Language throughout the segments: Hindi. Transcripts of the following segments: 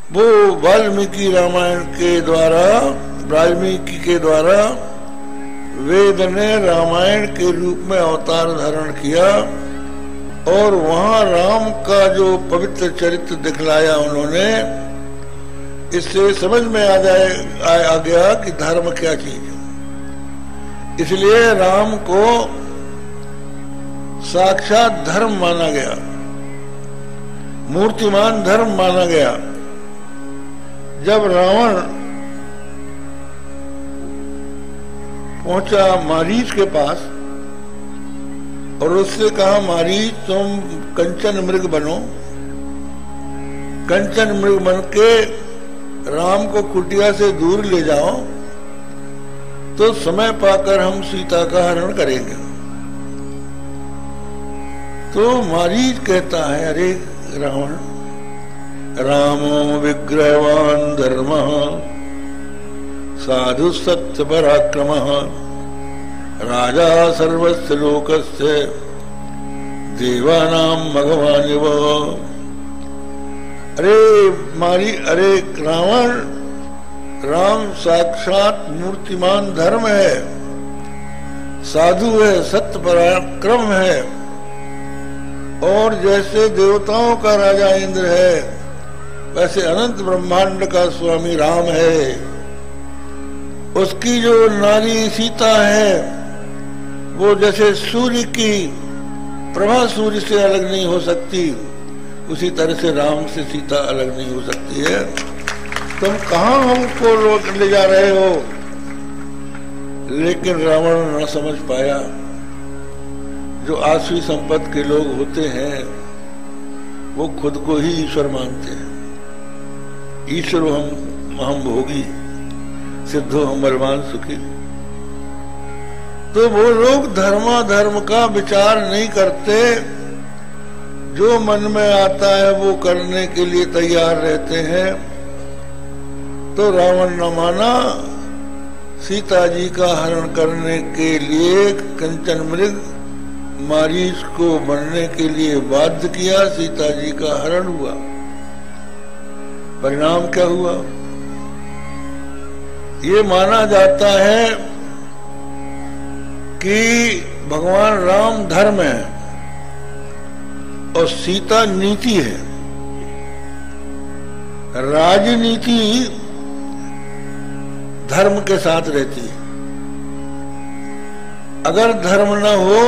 वो वाल्मीकि रामायण के द्वारा, वाल्मीकि के द्वारा वेद ने रामायण के रूप में अवतार धारण किया और वहां राम का जो पवित्र चरित्र दिखलाया उन्होंने, इससे समझ में आ गया कि धर्म क्या चीज है। इसलिए राम को साक्षात धर्म माना गया, मूर्तिमान धर्म माना गया। जब रावण पहुंचा मारीच के पास और उससे कहा, मारीच तुम कंचन मृग बनो, कंचन मृग बन के राम को कुटिया से दूर ले जाओ, तो समय पाकर हम सीता का हरण करेंगे। तो मारीच कहता है, अरे रावण, रामो विग्रहवान धर्म साधु सत्य पराक्रम राजा सर्वस्य लोकस्य देवानाम भगवान वो। अरे रावण, राम साक्षात मूर्तिमान धर्म है, साधु है, सत्य पराक्रम है, और जैसे देवताओं का राजा इंद्र है वैसे अनंत ब्रह्मांड का स्वामी राम है। उसकी जो नारी सीता है वो जैसे सूर्य की प्रभा सूर्य से अलग नहीं हो सकती, उसी तरह से राम से सीता अलग नहीं हो सकती है। तुम कहां हमको ले जा रहे हो? लेकिन रावण न समझ पाया। जो आसुरी संपत्ति के लोग होते हैं वो खुद को ही ईश्वर मानते हैं। ईश्वर हम भोगी, सिद्धो हम बलवान सुखी। तो वो लोग धर्म का विचार नहीं करते, जो मन में आता है वो करने के लिए तैयार रहते हैं। तो रावण न माना, सीता जी का हरण करने के लिए कंचन मृग मारीच को बनने के लिए बाध्य किया। सीता जी का हरण हुआ। परिणाम क्या हुआ? ये माना जाता है कि भगवान राम धर्म है और सीता नीति है। राजनीति धर्म के साथ रहती है। अगर धर्म न हो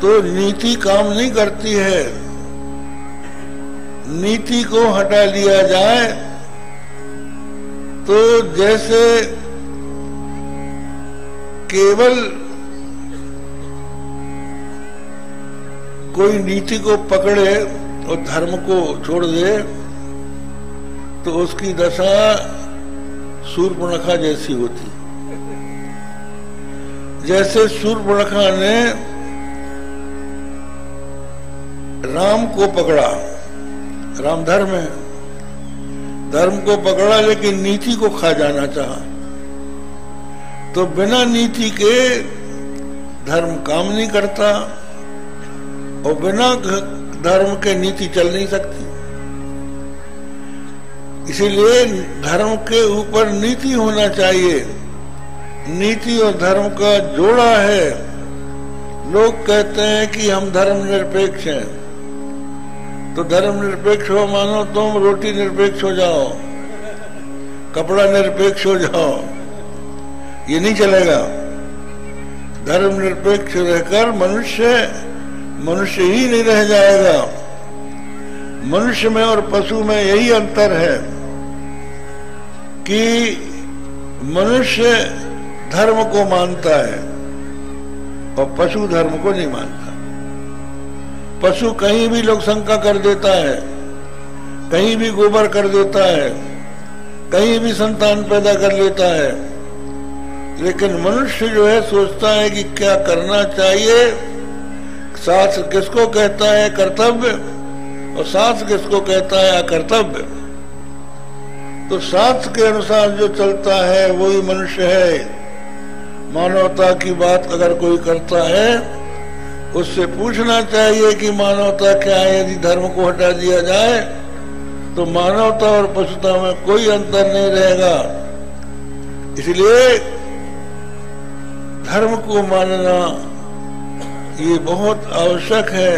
तो नीति काम नहीं करती है। नीति को हटा लिया जाए तो जैसे केवल कोई नीति को पकड़े और धर्म को छोड़ दे तो उसकी दशा शूर्पणखा जैसी होती। जैसे शूर्पणखा ने राम को पकड़ा, राम धर्म है, धर्म को पकड़ा लेकिन नीति को खा जाना चाहा, तो बिना नीति के धर्म काम नहीं करता और बिना धर्म के नीति चल नहीं सकती। इसीलिए धर्म के ऊपर नीति होना चाहिए। नीति और धर्म का जोड़ा है। लोग कहते हैं कि हम धर्मनिरपेक्ष हैं, तो धर्मनिरपेक्ष हो मानो तुम रोटी निरपेक्ष हो जाओ, कपड़ा निरपेक्ष हो जाओ, ये नहीं चलेगा। धर्मनिरपेक्ष रहकर मनुष्य ही नहीं रह जाएगा। मनुष्य में और पशु में यही अंतर है कि मनुष्य धर्म को मानता है और पशु धर्म को नहीं मानता। पशु कहीं भी लोग शंका कर देता है, कहीं भी गोबर कर देता है, कहीं भी संतान पैदा कर लेता है, लेकिन मनुष्य जो है सोचता है कि क्या करना चाहिए। शास्त्र किसको कहता है कर्तव्य और शास्त्र किसको कहता है अकर्तव्य। तो शास्त्र के अनुसार जो चलता है वही मनुष्य है। मानवता की बात अगर कोई करता है उससे पूछना चाहिए कि मानवता क्या है। यदि धर्म को हटा दिया जाए तो मानवता और पशुता में कोई अंतर नहीं रहेगा। इसलिए धर्म को मानना ये बहुत आवश्यक है।